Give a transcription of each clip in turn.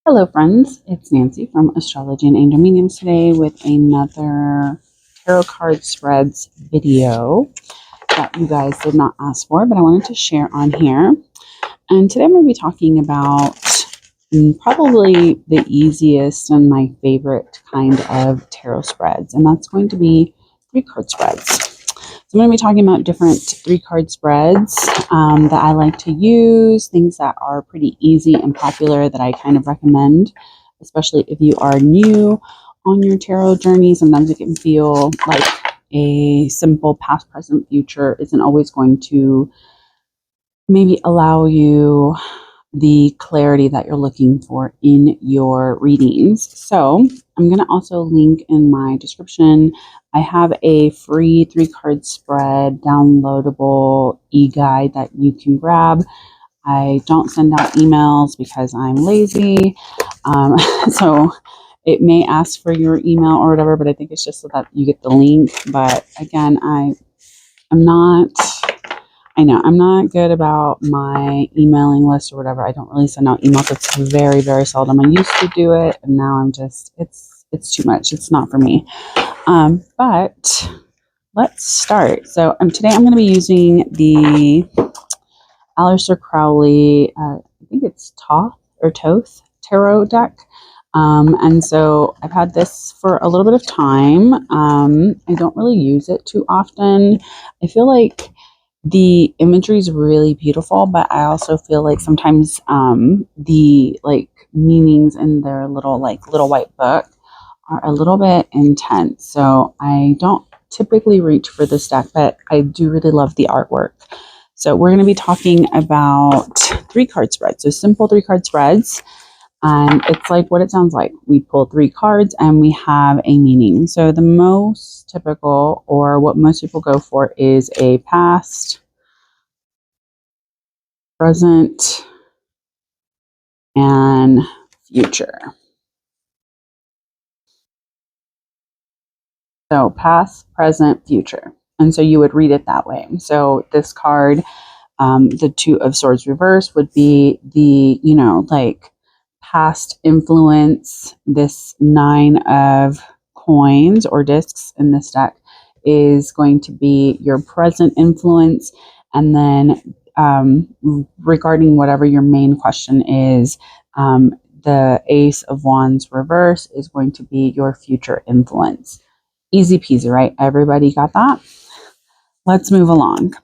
Hello, friends. It's Nancy from Astrology and Angel Mediums today with another tarot card spreads video that you guys did not ask for, but I wanted to share on here. And today I'm going to be talking about probably the easiest and my favorite kind of tarot spreads, and that's going to be 3-card spreads. So I'm going to be talking about different 3-card spreads that I like to use, things that are pretty easy and popular that I kind of recommend, especially if you are new on your tarot journey. Sometimes it can feel like a simple past, present, future isn't always going to maybe allow you the clarity that you're looking for in your readings. So I'm going to also link in my description. I have a free 3-card spread downloadable e-guide that you can grab. I don't send out emails because I'm lazy. So it may ask for your email or whatever, but I think it's just so that you get the link. But again, I know I'm not good about my emailing list or whatever. I don't really send out emails. It's very, very seldom. I used to do it, and now I'm just it's too much. It's not for me. But let's start. So today I'm going to be using the Aleister Crowley. I think it's Toth tarot deck. And so I've had this for a little bit of time. I don't really use it too often. I feel like the imagery is really beautiful, but I also feel like sometimes the meanings in their little white book are a little bit intense. So I don't typically reach for this deck, but I do really love the artwork. So we're going to be talking about 3-card spreads. So simple 3-card spreads. And it's like what it sounds like. We pull 3 cards and we have a meaning. So the most typical, or what most people go for, is a past, present, and future. So past, present, future. And so you would read it that way. So this card, the 2 of Swords reverse, would be the, past influence. This 9 of coins or discs in this deck is going to be your present influence. And then regarding whatever your main question is, the Ace of Wands reverse is going to be your future influence. Easy peasy, right? Everybody got that? Let's move along.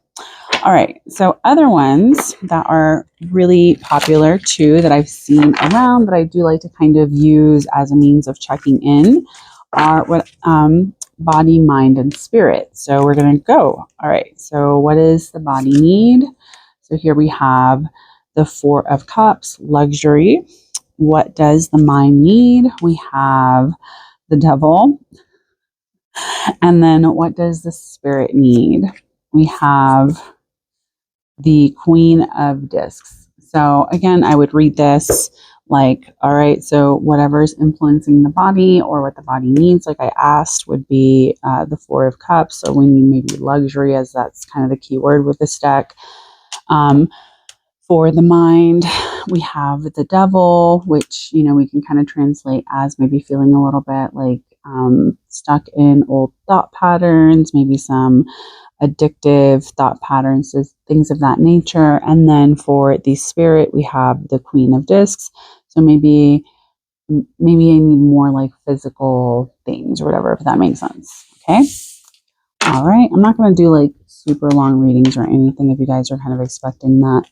All right, so other ones that are really popular too that I've seen around that I do like to kind of use as a means of checking in are what body, mind, and spirit. So we're going to go. All right, so what does the body need? So here we have the 4 of Cups, luxury. What does the mind need? We have the Devil. And then what does the spirit need? We have the Queen of Discs. So again, I would read this like, all right, so whatever's influencing the body or what the body needs, like I asked, would be the 4 of Cups. So we need maybe luxury, as that's kind of the key word with this deck. For the mind, we have the Devil, which, we can kind of translate as maybe feeling a little bit like stuck in old thought patterns, maybe some addictive thought patterns, things of that nature. And then for the spirit, we have the Queen of Discs. So maybe I need more like physical things or whatever, if that makes sense. Okay. All right. I'm not going to do like super long readings or anything if you guys are kind of expecting that.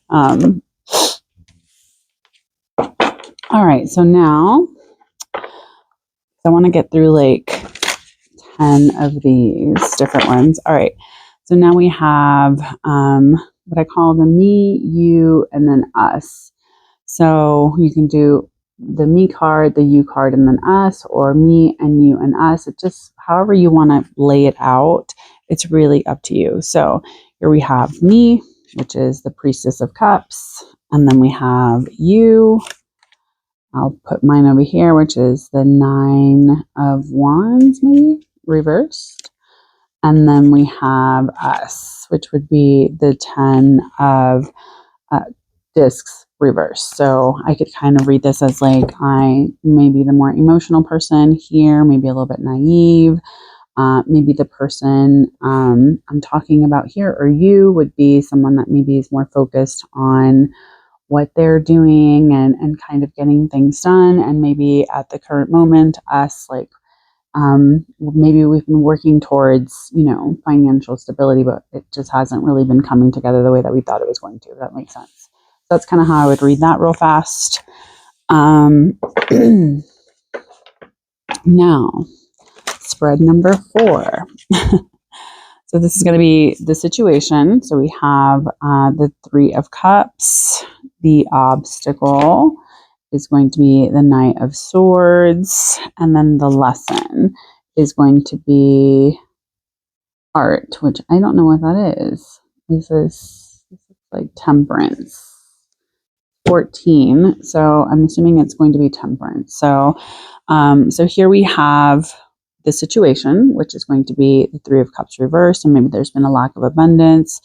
All right. So now I want to get through like 10 of these different ones. All right. So now we have what I call the me, you, and then us. So you can do the me card, the you card, and then us, or me and you and us. It just, however you want to lay it out, it's really up to you. So here we have me, which is the Priestess of Cups. And then we have you. I'll put mine over here, which is the 9 of Wands, maybe reversed. And then we have us, which would be the 10 of discs reverse. So I could kind of read this as like I may be the more emotional person here, maybe a little bit naive. Maybe the person I'm talking about here or you would be someone that maybe is more focused on what they're doing and kind of getting things done. And maybe at the current moment, us like maybe we've been working towards, financial stability, but it just hasn't really been coming together the way that we thought it was going to, if that makes sense. So that's kind of how I would read that real fast. Now, spread number 4. So this is going to be the situation. So we have the 3 of Cups. The obstacle is going to be the Knight of Swords. And then the lesson is going to be art, which I don't know what that is. This is like Temperance. 14. So I'm assuming it's going to be Temperance. So here we have the situation, which is going to be the 3 of Cups reversed, and maybe there's been a lack of abundance.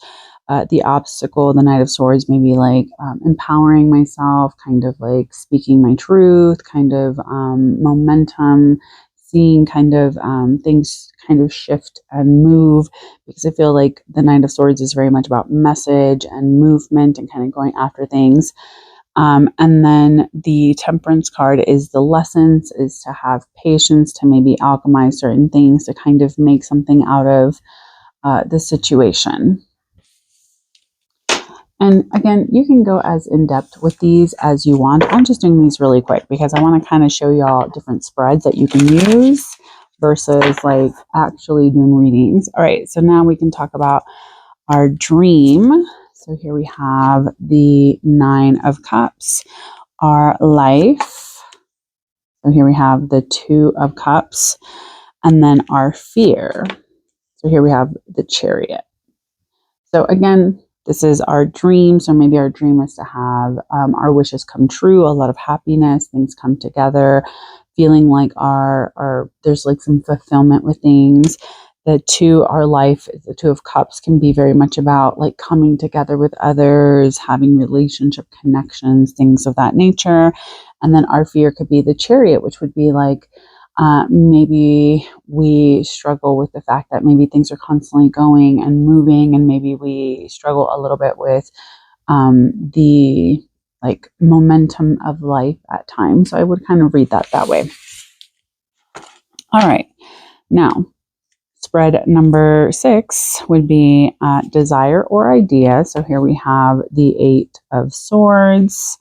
The obstacle, the Knight of Swords, maybe like empowering myself, kind of like speaking my truth, kind of momentum, seeing kind of things kind of shift and move, because I feel like the Knight of Swords is very much about message and movement and kind of going after things. And then the Temperance card is the lessons, is to have patience, to maybe alchemize certain things, to kind of make something out of the situation. And again, you can go as in-depth with these as you want. I'm just doing these really quick because I want to kind of show y'all different spreads that you can use versus like actually doing readings. All right, so now we can talk about our dream. So here we have the 9 of Cups, our life. So here we have the 2 of Cups, and then our fear. So here we have the Chariot. So again, this is our dream. So maybe our dream is to have our wishes come true, a lot of happiness, things come together, feeling like there's like some fulfillment with things. The 2, our life, the 2 of Cups can be very much about like coming together with others, having relationship connections, things of that nature. And then our fear could be the Chariot, which would be like maybe we struggle with the fact that maybe things are constantly going and moving, and maybe we struggle a little bit with the like momentum of life at times. So I would kind of read that way. All right, now spread number 6 would be desire or idea. So here we have the 8 of Swords,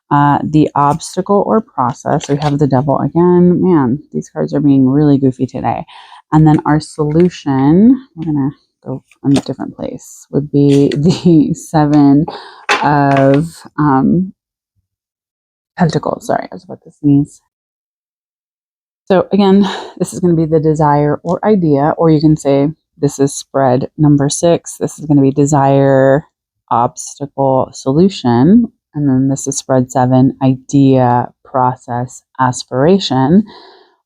the obstacle or process. So we have the Devil again. Man, these cards are being really goofy today. And then our solution, we're going to go from a different place, would be the 7 of Pentacles. Sorry, I was about to sneeze. So again, this is going to be the desire or idea, or you can say this is spread number 6. This is going to be desire, obstacle, solution. And then this is spread 7, idea, process, aspiration.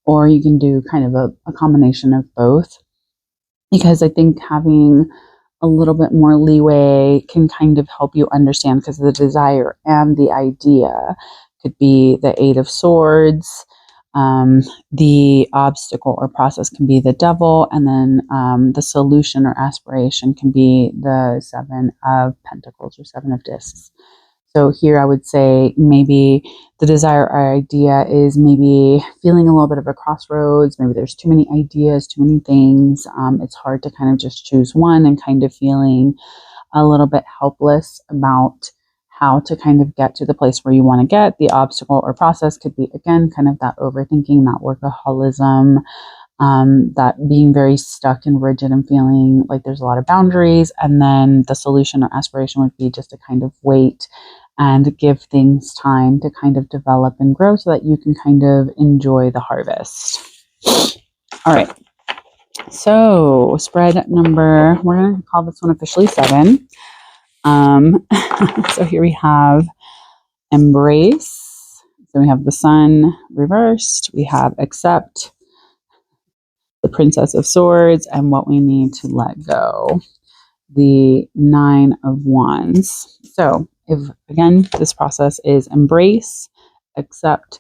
Or you can do kind of a combination of both, because I think having a little bit more leeway can kind of help you understand, because the desire and the idea could be the 8 of Swords. The obstacle or process can be the Devil, and then the solution or aspiration can be the 7 of Pentacles or 7 of Discs. So here I would say maybe the desire or idea is maybe feeling a little bit of a crossroads. Maybe there's too many ideas, too many things. It's hard to kind of just choose one, and kind of feeling a little bit helpless about how to kind of get to the place where you want to get. The obstacle or process could be, again, kind of that overthinking, that workaholism, that being very stuck and rigid and feeling like there's a lot of boundaries. And then the solution or aspiration would be just to kind of wait and give things time to kind of develop and grow, so that you can kind of enjoy the harvest. All right. So spread number, we're going to call this one officially 7. So here we have embrace. So we have the Sun reversed. We have accept, the Princess of Swords, and what we need to let go, the 9 of Wands. So if again, this process is embrace, accept,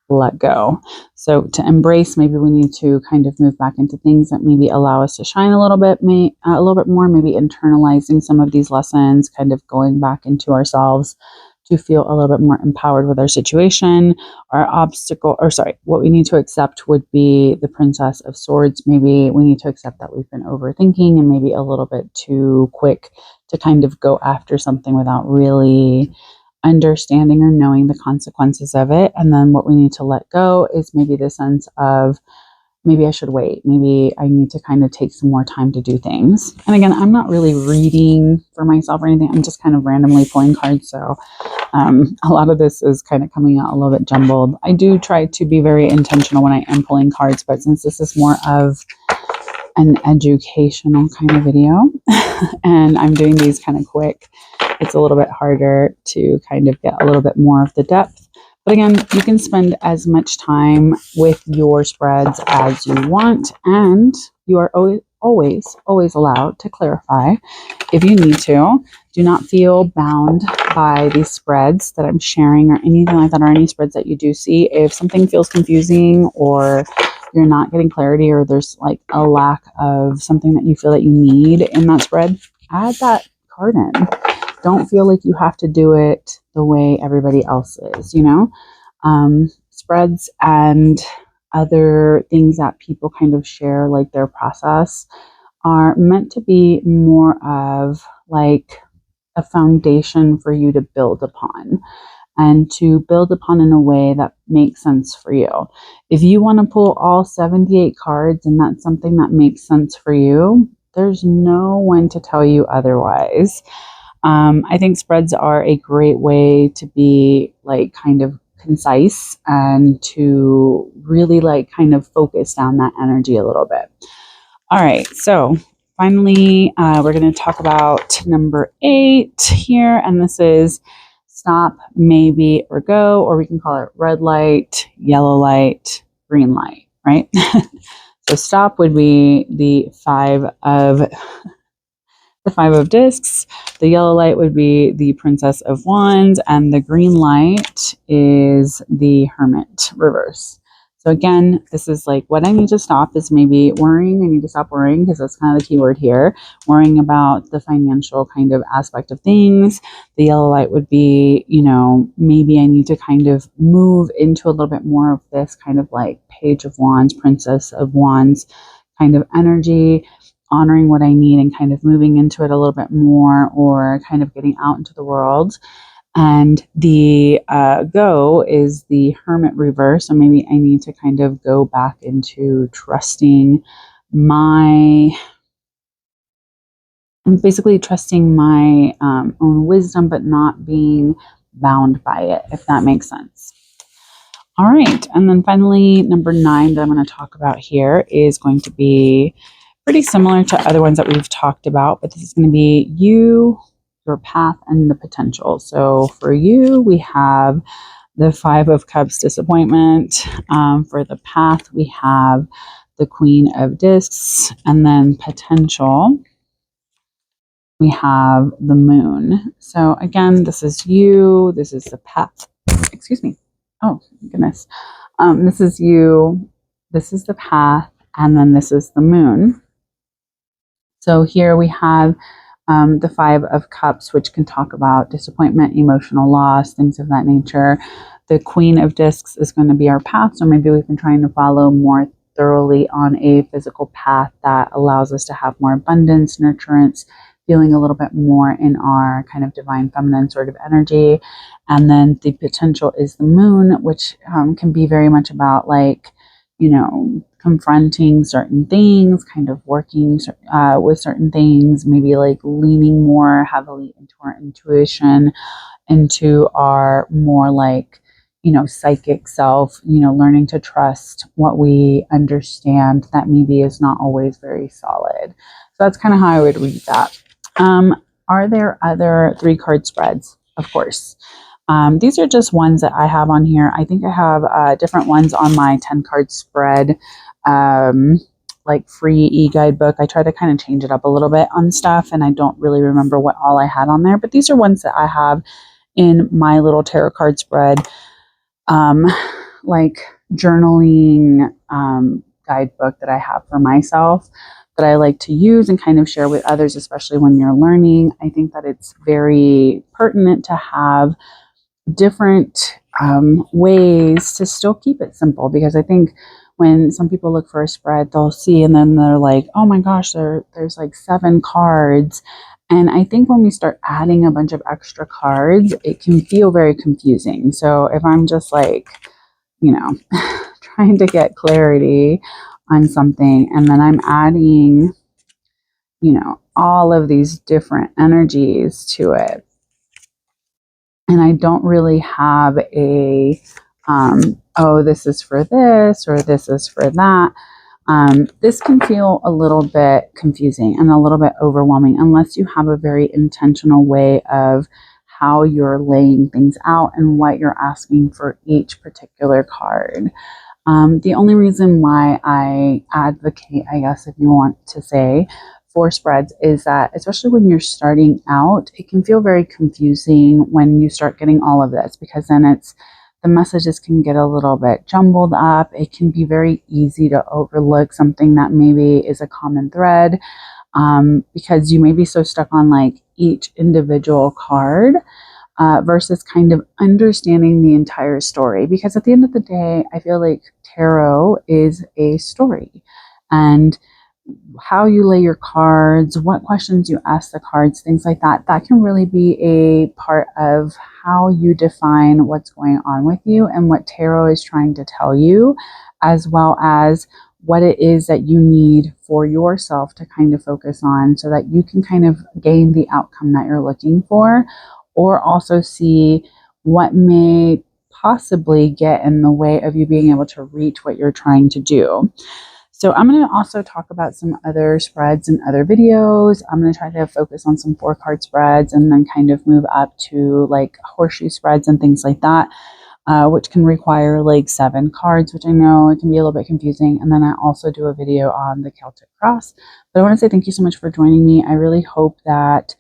let go. So to embrace, maybe we need to kind of move back into things that maybe allow us to shine a little bit, a little bit more, maybe internalizing some of these lessons, kind of going back into ourselves to feel a little bit more empowered with our situation. Our obstacle, or sorry, what we need to accept would be the Princess of Swords. Maybe we need to accept that we've been overthinking and maybe a little bit too quick to kind of go after something without really understanding or knowing the consequences of it. And then what we need to let go is maybe the sense of maybe I should wait. Maybe I need to kind of take some more time to do things. And again, I'm not really reading for myself or anything. I'm just kind of randomly pulling cards. So a lot of this is kind of coming out a little bit jumbled. I do try to be very intentional when I am pulling cards, but since this is more of an educational kind of video and I'm doing these kind of quick, it's a little bit harder to kind of get a little bit more of the depth. But again, you can spend as much time with your spreads as you want, and you are always allowed to clarify if you need to. Do not feel bound by these spreads that I'm sharing or anything like that, or any spreads that you do see. If something feels confusing or you're not getting clarity, or there's like a lack of something that you feel that you need in that spread, add that card in. Don't feel like you have to do it the way everybody else is, you know? Spreads and other things that people kind of share, like their process, are meant to be more of like a foundation for you to build upon, and to build upon in a way that makes sense for you. If you want to pull all 78 cards and that's something that makes sense for you, there's no one to tell you otherwise. I think spreads are a great way to be like kind of concise and to really like kind of focus down that energy a little bit. All right, so finally, we're going to talk about number 8 here, and this is stop, maybe, or go, or we can call it red light, yellow light, green light, right? So stop would be the 5 of discs. The yellow light would be the Princess of Wands, and the green light is the Hermit reverse. So again, this is like what I need to stop is maybe worrying. I need to stop worrying because that's kind of the key word here. Worrying about the financial kind of aspect of things. The yellow light would be, you know, maybe I need to kind of move into a little bit more of this kind of like Page of Wands, Princess of Wands kind of energy, honoring what I need and kind of moving into it a little bit more, or kind of getting out into the world. And the go is the Hermit reverse. So maybe I need to kind of go back into trusting my, basically trusting my own wisdom, but not being bound by it, if that makes sense. All right. And then finally, number 9 that I'm going to talk about here is going to be pretty similar to other ones that we've talked about, but this is going to be you, your path, and the potential. So for you, we have the 5 of Cups, disappointment. For the path, we have the Queen of Discs, and then potential, we have the Moon. So again, this is you, this is the path. Excuse me. Oh, goodness. This is you, this is the path, and then this is the Moon. So here we have the 5 of Cups, which can talk about disappointment, emotional loss, things of that nature. The Queen of Discs is going to be our path. So maybe we've been trying to follow more thoroughly on a physical path that allows us to have more abundance, nurturance, feeling a little bit more in our kind of divine feminine sort of energy. And then the potential is the Moon, which can be very much about like, you know, confronting certain things, kind of working with certain things, maybe like leaning more heavily into our intuition, into our more like, you know, psychic self, you know, learning to trust what we understand that maybe is not always very solid. So that's kind of how I would read that. Are there other 3-card spreads? Of course. These are just ones that I have on here. I think I have different ones on my 10-card spread, like free e-guidebook. I try to kind of change it up a little bit on stuff, and I don't really remember what all I had on there, but these are ones that I have in my little tarot card spread, um, like journaling guidebook that I have for myself that I like to use and kind of share with others, especially when you're learning. I think that it's very pertinent to have different ways to still keep it simple, because I think when some people look for a spread, they'll see and then they're like, oh my gosh, there's like 7 cards. And I think when we start adding a bunch of extra cards, it can feel very confusing. So if I'm just like, you know, trying to get clarity on something, and then I'm adding, you know, all of these different energies to it, and I don't really have a, oh, this is for this or this is for that. This can feel a little bit confusing and a little bit overwhelming unless you have a very intentional way of how you're laying things out and what you're asking for each particular card. The only reason why I advocate, I guess, if you want to say, for spreads is that, especially when you're starting out, it can feel very confusing when you start getting all of this, because then the messages can get a little bit jumbled up. It can be very easy to overlook something that maybe is a common thread, because you may be so stuck on like each individual card. Versus kind of understanding the entire story. Because at the end of the day, I feel like tarot is a story. And how you lay your cards, what questions you ask the cards, things like that, that can really be a part of how you define what's going on with you and what tarot is trying to tell you, as well as what it is that you need for yourself to kind of focus on so that you can kind of gain the outcome that you're looking for, or also see what may possibly get in the way of you being able to reach what you're trying to do. So I'm going to also talk about some other spreads in other videos. I'm going to try to focus on some 4-card spreads and then kind of move up to like horseshoe spreads and things like that, which can require like 7 cards, which I know it can be a little bit confusing. And then I also do a video on the Celtic cross. But I want to say thank you so much for joining me. I really hope that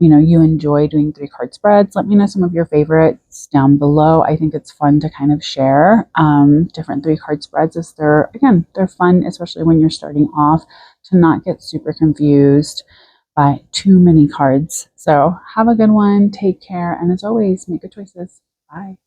you enjoy doing 3-card spreads. Let me know some of your favorites down below. I think it's fun to kind of share different 3-card spreads, as they're fun, especially when you're starting off, to not get super confused by too many cards. So have a good one. Take care. And as always, make good choices. Bye.